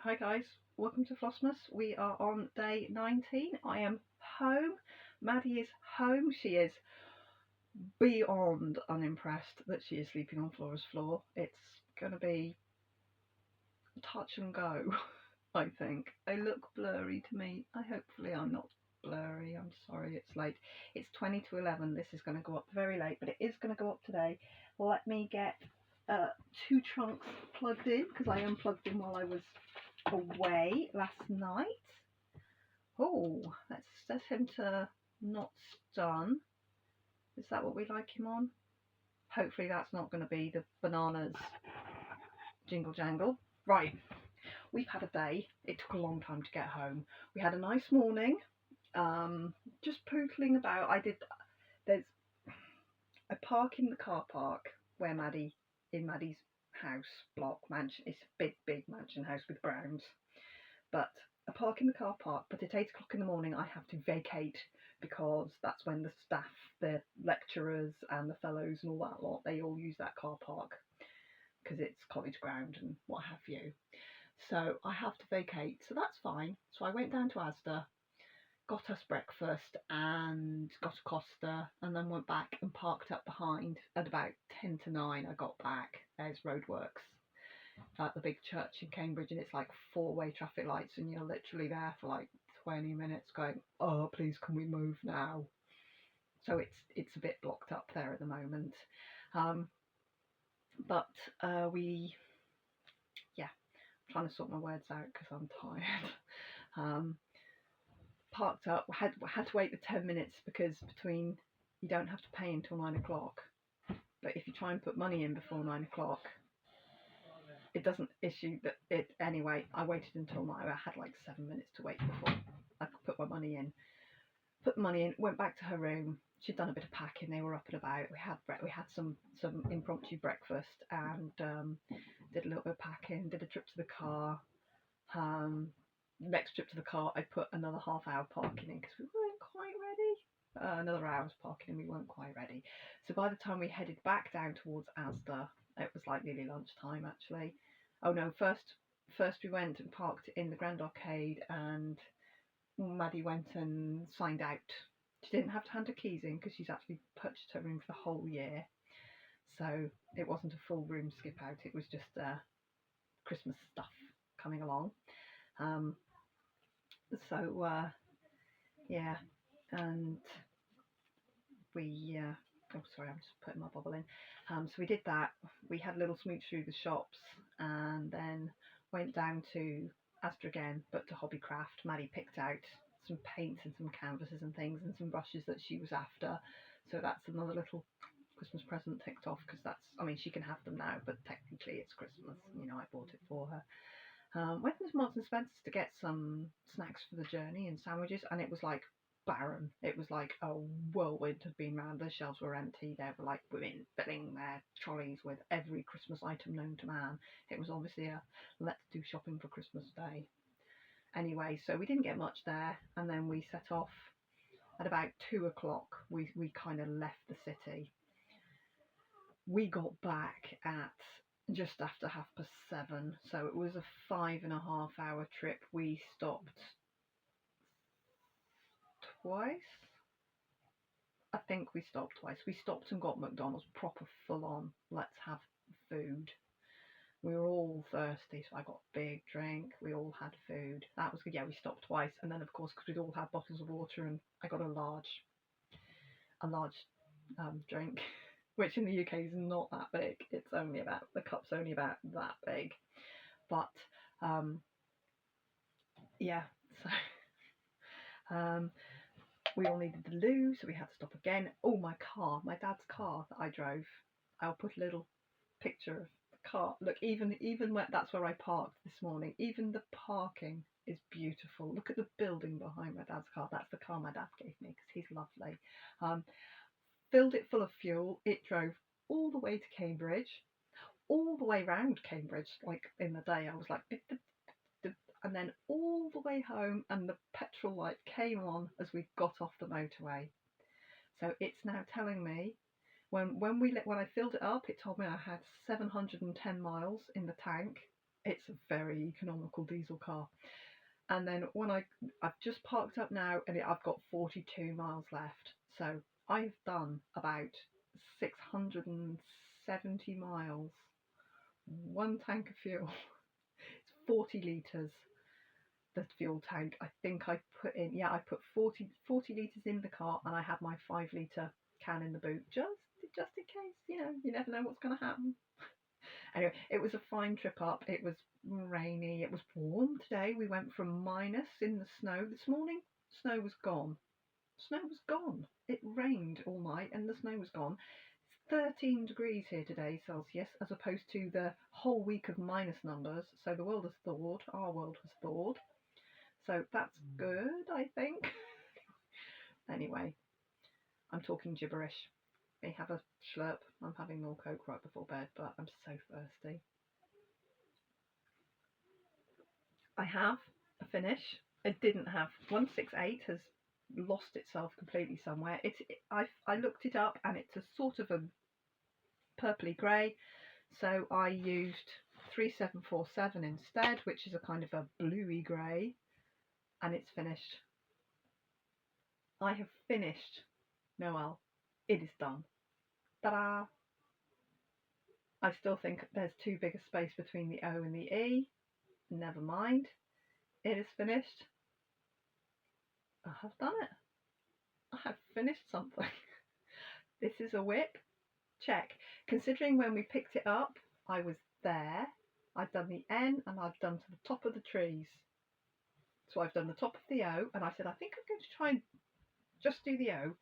Hi guys, welcome to Flossmas. We are on day 19. I am home. Maddie is home. She is beyond unimpressed that she is sleeping on Flora's floor. It's going to be touch and go, I think. I look blurry to me. Hopefully I'm not blurry. I'm sorry it's late. It's 20 to 11. This is going to go up very late, but it is going to go up today. Let me get two trunks plugged in because I unplugged them while I was away last night. Oh, let's set him to not stun. Is that what we like him on? Hopefully that's not going to be the bananas jingle jangle. Right, we've had a day. It took a long time to get home. We had a nice morning, just pootling about. There's a park in the car park where in Maddie's house block mansion. It's a big mansion house with grounds. But I park in the car park, but at 8 o'clock in the morning I have to vacate because that's when the staff, the lecturers and the fellows and all that lot, they all use that car park because it's college ground and what have you. So I have to vacate, so that's fine. So I went down to Asda, got us breakfast and got a Costa, and then went back and parked up behind. At about 10 to 9 I got back. There's roadworks at the big church in Cambridge, and it's like 4-way traffic lights, and you're literally there for like 20 minutes going, oh please can we move now. So it's a bit blocked up there at the moment, but we I'm trying to sort my words out because I'm tired. Parked up, had to wait the 10 minutes because between you don't have to pay until 9 o'clock, but if you try and put money in before 9 o'clock it doesn't issue it anyway. I waited until 9. I had like 7 minutes to wait before I could put my money in. Put the money in, went back to her room. She'd done a bit of packing. They were up and about. We had some impromptu breakfast and did a little bit of packing. Did a trip to the car. Next trip to the car, I put another half hour parking in because we weren't quite ready. Another hour's parking and we weren't quite ready. So by the time we headed back down towards Asda, it was like nearly lunchtime actually. Oh no, first we went and parked in the Grand Arcade, and Maddie went and signed out. She didn't have to hand her keys in because she's actually purchased her room for the whole year. So it wasn't a full room skip out, it was just Christmas stuff coming along. Yeah, and we oh sorry, I'm just putting my bubble in. So we did that. We had a little smooch through the shops and then went down to Asda again, but to Hobbycraft. Maddie picked out some paints and some canvases and things and some brushes that she was after. So that's another little Christmas present ticked off because she can have them now, but technically it's Christmas. I bought it for her. Went into Marks and Spencer's to get some snacks for the journey and sandwiches, and it was like barren. It was like a whirlwind had been round. The shelves were empty. There were like women filling their trolleys with every Christmas item known to man. It was obviously a let's do shopping for Christmas day. Anyway, so we didn't get much there, and then we set off at about 2 o'clock. We kind of left the city. We got back at just after 7:30, so it was a 5.5 hour trip. We stopped twice. I think we stopped twice. We stopped and got McDonald's, proper full on. Let's have food. We were all thirsty, so I got a big drink. We all had food. That was good. Yeah, we stopped twice, and then of course because we'd all had bottles of water, and I got a large drink, which in the UK is not that big. It's only about, the cup's only about that big. But so we all needed the loo, so we had to stop again. Oh, my dad's car that I drove. I'll put a little picture of the car. Look, even where that's where I parked this morning. Even the parking is beautiful. Look at the building behind my dad's car. That's the car my dad gave me because he's lovely. Filled it full of fuel. It drove all the way to Cambridge, all the way round Cambridge. Like in the day, I was like, and then all the way home, and the petrol light came on as we got off the motorway. So it's now telling me when I filled it up, it told me I had 710 miles in the tank. It's a very economical diesel car. And then when I've just parked up now, and I've got 42 miles left. So I've done about 670 miles, one tank of fuel. It's 40 litres, the fuel tank. I think I put in, I put 40 litres in the car, and I had my 5 litre can in the boot, just in case, you never know what's going to happen. Anyway, it was a fine trip up. It was rainy. It was warm today. We went from minus in the snow. This morning, snow was gone. Snow was gone. It rained all night and the snow was gone. It's 13 degrees here today, Celsius, as opposed to the whole week of minus numbers. So the world has thawed. Our world has thawed. So that's good, I think. Anyway, I'm talking gibberish. They have a slurp. I'm having more Coke right before bed, but I'm so thirsty. I have a finish. I didn't have 168 has lost itself completely somewhere. I looked it up and it's a sort of a purpley grey, so I used 3747 instead, which is a kind of a bluey grey, and it's finished. I have finished Noel. It is done. Ta-da! I still think there's too big a space between the O and the E. Never mind. It is finished. I have done it. I have finished something. This is a whip. Check. Considering when we picked it up, I was there. I've done the N and I've done to the top of the trees. So I've done the top of the O, and I said, I think I'm going to try and just do the O.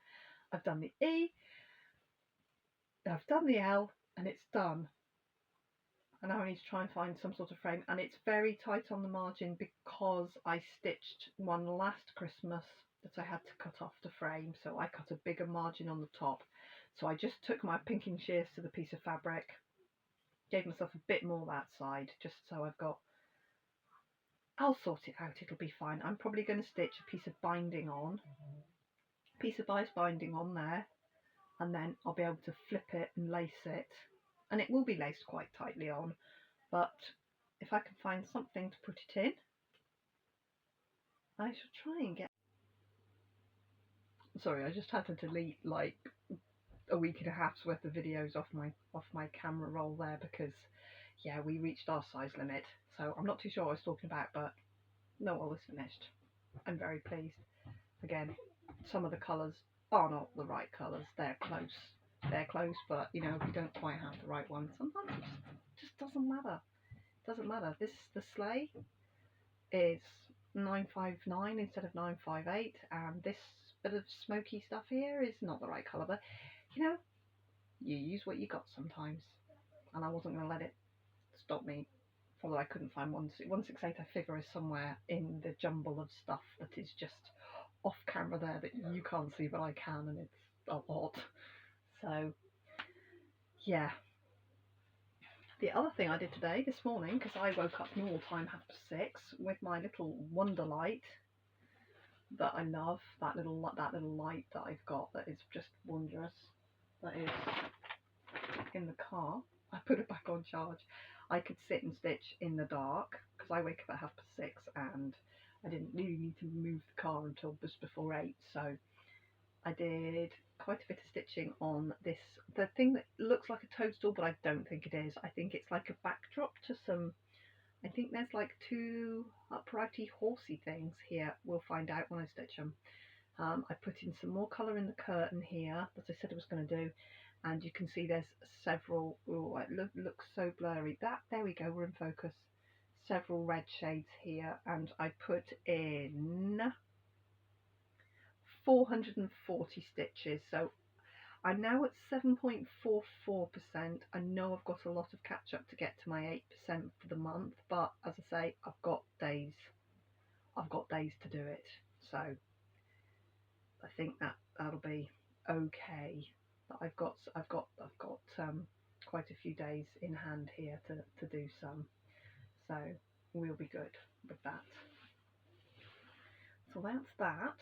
I've done the E. I've done the L, and it's done. And now I need to try and find some sort of frame, and it's very tight on the margin because I stitched one last Christmas that I had to cut off to frame, so I cut a bigger margin on the top. So I just took my pinking shears to the piece of fabric, gave myself a bit more that side, just so I'll sort it out, it'll be fine. I'm probably going to stitch a piece of binding on, piece of ice binding on there, and then I'll be able to flip it and lace it. And it will be laced quite tightly on, but if I can find something to put it in, I shall try and get... Sorry, I just had to delete like a week and a half's worth of videos off my camera roll there because, yeah, we reached our size limit. So I'm not too sure what I was talking about, but Noel is finished. I'm very pleased. Again, some of the colours are not the right colours. They're close, but if you don't quite have the right one, sometimes it just doesn't matter. The sleigh is 959 instead of 958, and this bit of smoky stuff here is not the right colour, but you use what you got sometimes, and I wasn't going to let it stop me. Although I couldn't find 168, I figure is somewhere in the jumble of stuff that is just off camera there that you can't see, but I can, and it's a lot. So yeah. The other thing I did today, this morning, because I woke up normal time 6:30 with my little Wonderlight that I love, that little light that I've got that is just wondrous, that is in the car. I put it back on charge. I could sit and stitch in the dark because I wake up at 6:30 and I didn't really need to move the car until just before 8, so I did quite a bit of stitching on this, the thing that looks like a toadstool, but I don't think it is. I think it's like a backdrop to some, I think there's like 2 uprighty horsey things here. We'll find out when I stitch them. I put in some more colour in the curtain here, as I said I was going to do, and you can see there's several, it looks so blurry. There we go, we're in focus. Several red shades here, and I put in 440 stitches, so I'm now at 7.44%. I know I've got a lot of catch up to get to my 8% for the month, but as I say, I've got days to do it, so I think that'll be okay. But I've got quite a few days in hand here to do some, so we'll be good with that. So that's that.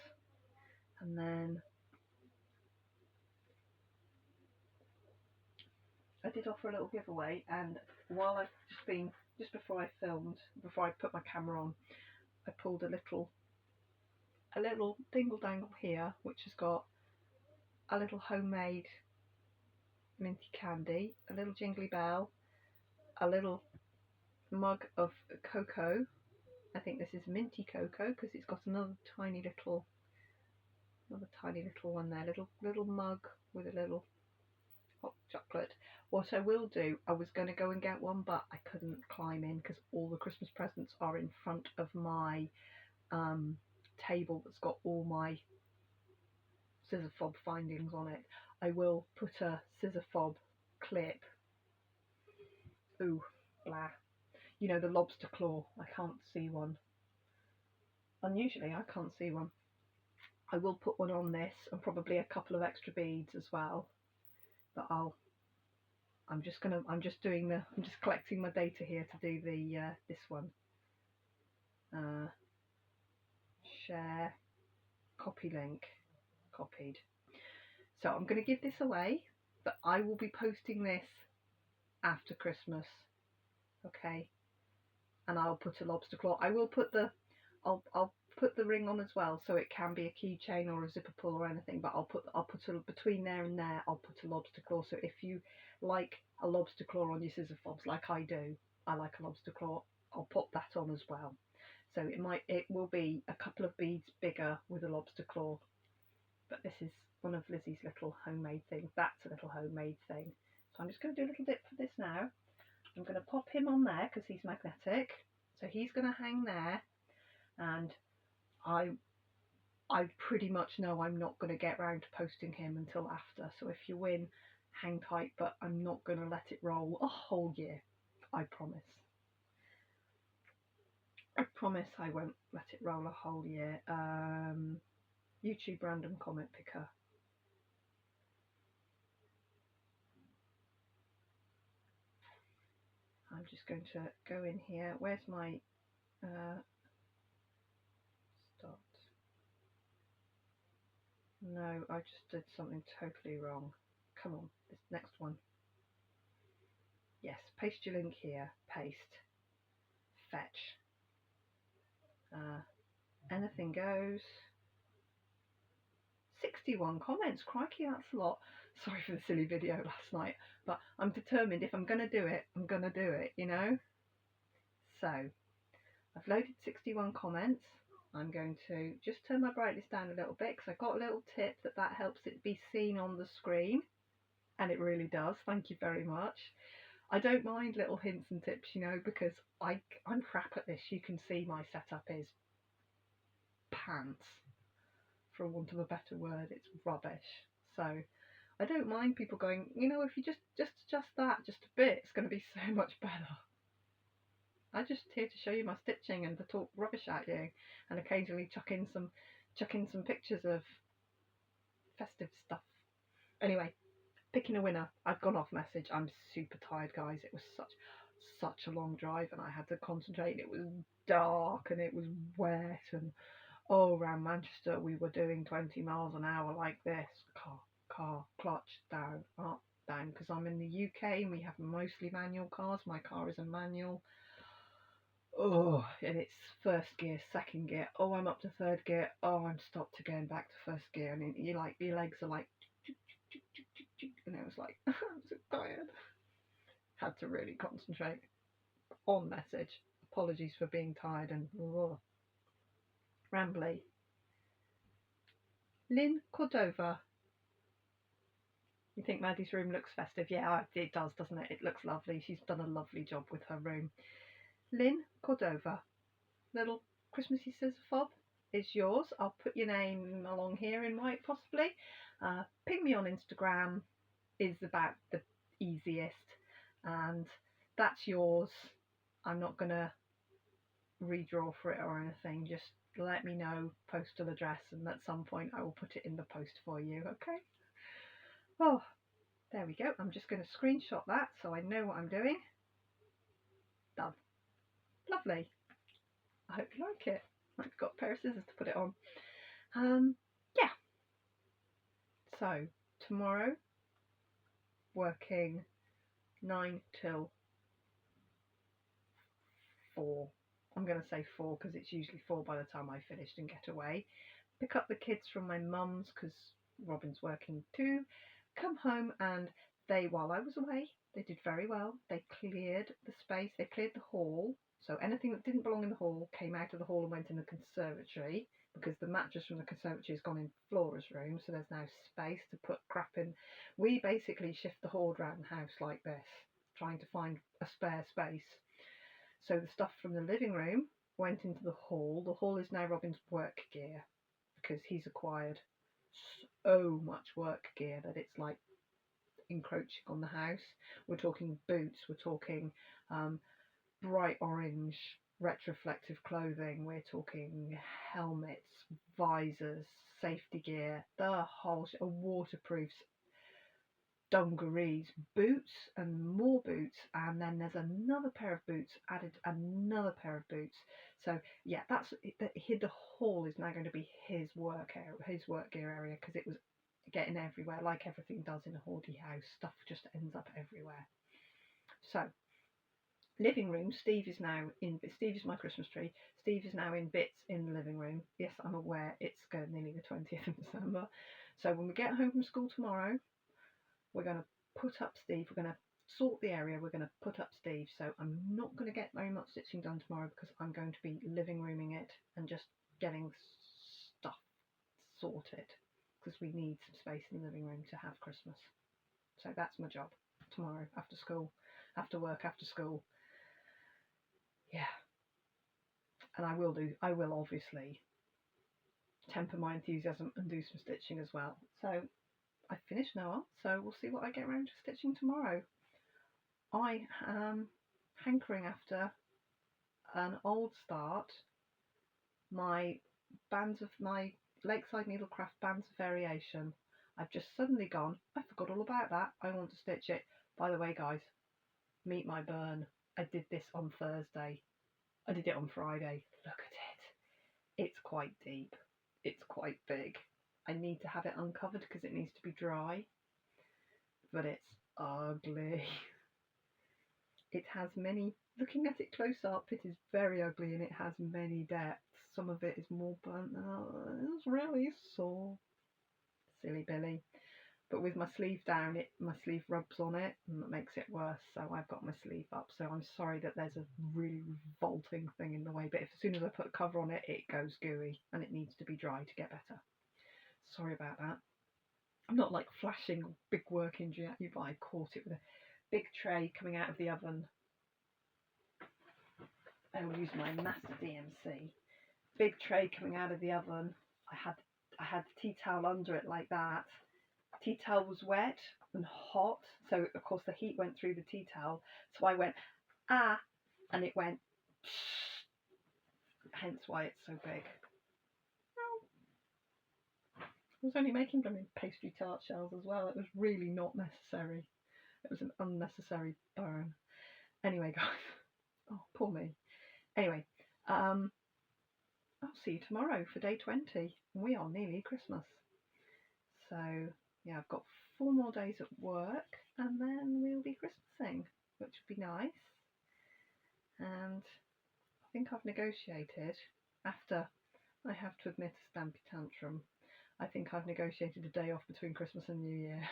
And then I did offer a little giveaway, and while I've just been just before I filmed, before I put my camera on, I pulled a little dingle dangle here, which has got a little homemade minty candy, a little jingly bell, a little mug of cocoa. I think this is minty cocoa because it's got another tiny little one there, little mug with a little hot chocolate. What I will do, I was going to go and get one, but I couldn't climb in because all the Christmas presents are in front of my table that's got all my scissor fob findings on it. I will put a scissor fob clip. Ooh, blah. You know, the lobster claw. I can't see one. Unusually, I can't see one. I will put one on this and probably a couple of extra beads as well. But I'm just collecting my data here to do the this one. Share, copy link, copied. So I'm going to give this away, but I will be posting this after Christmas, okay? And I'll put a lobster claw. I will put I'll put the ring on as well, so it can be a keychain or a zipper pull or anything. But I'll put between there and there. I'll put a lobster claw. So if you like a lobster claw on your scissor fobs, like I do, I like a lobster claw. I'll pop that on as well. So it will be a couple of beads bigger with a lobster claw. But this is one of Lizzie's little homemade things. That's a little homemade thing. So I'm just going to do a little bit for this now. I'm going to pop him on there because he's magnetic. So he's going to hang there. And I pretty much know I'm not going to get round to posting him until after. So if you win, hang tight. But I'm not going to let it roll a whole year. I promise. I promise I won't let it roll a whole year. YouTube random comment picker. I'm just going to go in here. Where's my start? No, I just did something totally wrong. Come on, this next one. Yes, paste your link here. Paste. Fetch. Anything goes. 61 comments. Crikey, that's a lot. Sorry for the silly video last night, but I'm determined if I'm going to do it, I'm going to do it, you know? So, I've loaded 61 comments. I'm going to just turn my brightness down a little bit because I got a little tip that helps it be seen on the screen, and it really does. Thank you very much. I don't mind little hints and tips, you know, because I'm crap at this. You can see my setup is pants, for want of a better word. It's rubbish. So I don't mind people going, you know, if you just adjust that just a bit, it's going to be so much better. I'm just here to show you my stitching and to talk rubbish at you, and occasionally chuck in some pictures of festive stuff. Anyway, picking a winner. I've gone off message. I'm super tired, guys. It was such a long drive, and I had to concentrate. It was dark and it was wet, and around Manchester we were doing 20 miles an hour like this. Car, clutch, down, up, down. Because I'm in the UK and we have mostly manual cars. My car is a manual. And it's first gear, second gear. I'm up to third gear. I'm stopped again, back to first gear. And you like your legs are like, and it was like, I'm so tired. Had to really concentrate on message. Apologies for being tired and rambly. Lynn Cordova. You think Maddie's room looks festive? Yeah, it does, doesn't it? It looks lovely. She's done a lovely job with her room. Lynn Cordova, little Christmassy scissor fob is yours. I'll put your name along here in white possibly. Ping me on Instagram is about the easiest, and that's yours. I'm not going to redraw for it or anything. Just let me know postal address, and at some point I will put it in the post for you, okay? There we go. I'm just going to screenshot that so I know what I'm doing. Done. Lovely. I hope you like it. I've got a pair of scissors to put it on. Yeah. So tomorrow, working 9 till 4. I'm going to say 4 because it's usually 4 by the time I finished and get away. Pick up the kids from my mum's because Robin's working too. Come home, and while I was away, they did very well. They cleared the space, they cleared the hall. So anything that didn't belong in the hall came out of the hall and went in the conservatory, because the mattress from the conservatory has gone in Flora's room, so there's now space to put crap in. We basically shift the hoard around the house like this, trying to find a spare space. So the stuff from the living room went into the hall. The hall is now Robin's work gear, because he's acquired so much work gear that it's like encroaching on the house. We're talking boots, we're talking bright orange retroflective clothing, we're talking helmets, visors, safety gear, the whole waterproofs, dungarees, boots and more boots, and then there's another pair of boots added, another pair of boots. So yeah, the hall is now going to be his work area, his work gear area, because it was getting everywhere, like everything does in a hoardy house. Stuff just ends up everywhere. So living room, Steve is my Christmas tree. Steve is now in bits in the living room. Yes, I'm aware it's nearly the 20th of December. So when we get home from school tomorrow, we're going to put up Steve. We're going to sort the area. We're going to put up Steve. So I'm not going to get very much stitching done tomorrow, because I'm going to be living rooming it and just getting stuff sorted, because we need some space in the living room to have Christmas. So that's my job tomorrow, after school, after work, after school. Yeah. And I will obviously temper my enthusiasm and do some stitching as well. So I finished now, so we'll see what I get around to stitching tomorrow. I am hankering after an old start, my Lakeside Needlecraft Bands of Variation. I've just suddenly gone, I forgot all about that, I want to stitch it. By the way, guys, meet my burn. I did this on Thursday. I did it on Friday. Look at it. It's quite deep. It's quite big. I need to have it uncovered because it needs to be dry. But it's ugly. It has many, looking at it close up, it is very ugly, and it has many depths. Some of it is more burnt than others. It's really sore. Silly Billy. But with my sleeve down, my sleeve rubs on it, and that makes it worse. So I've got my sleeve up. So I'm sorry that there's a really revolting thing in the way. But as soon as I put a cover on it, it goes gooey, and it needs to be dry to get better. Sorry about that. I'm not like flashing big work injury at you, but I caught it with a big tray coming out of the oven. I will use my Master DMC. Big tray coming out of the oven. I had the tea towel under it like that. Tea towel was wet and hot, so of course the heat went through the tea towel. So I went, and it went, hence why it's so big. I was only making them in pastry tart shells as well. It was really not necessary. It was an unnecessary burn. Anyway, guys. Oh, poor me. Anyway, I'll see you tomorrow for day 20. We are nearly Christmas. So, yeah, I've got 4 more days at work, and then we'll be Christmasing, which would be nice. And I think I've negotiated, after I have to admit a stampy tantrum, I think I've negotiated a day off between Christmas and New Year.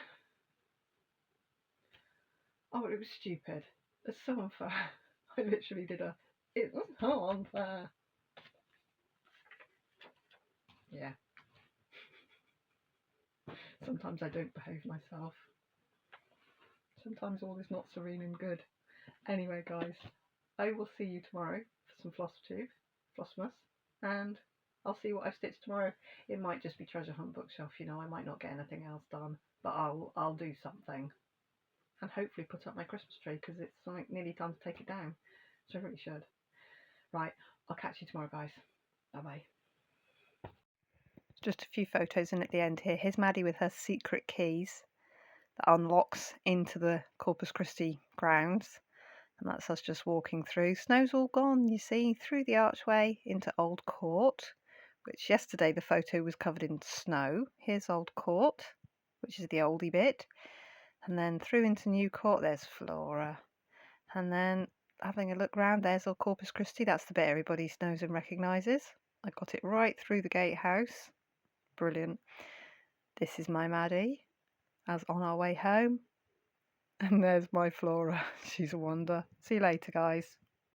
Oh, it was stupid. It's so unfair. I literally it was so unfair. Yeah. Sometimes I don't behave myself. Sometimes all is not serene and good. Anyway, guys, I will see you tomorrow for some Flossmas, and I'll see what I've stitched tomorrow. It might just be treasure hunt bookshelf, I might not get anything else done, but I'll do something, and hopefully put up my Christmas tree, because it's like nearly time to take it down, so I really should. Right, I'll catch you tomorrow, guys. Bye bye. Just a few photos in at the end here. Here's Maddie with her secret keys that unlocks into the Corpus Christi grounds. And that's us just walking through. Snow's all gone, you see, through the archway into Old Court, which yesterday the photo was covered in snow. Here's Old Court, which is the oldie bit. And then through into New Court, there's Flora. And then having a look round. There's all Corpus Christi. That's the bit everybody knows and recognises. I got it right through the gatehouse. Brilliant. This is my Maddie as on our way home. And there's my Flora. She's a wonder. See you later, guys.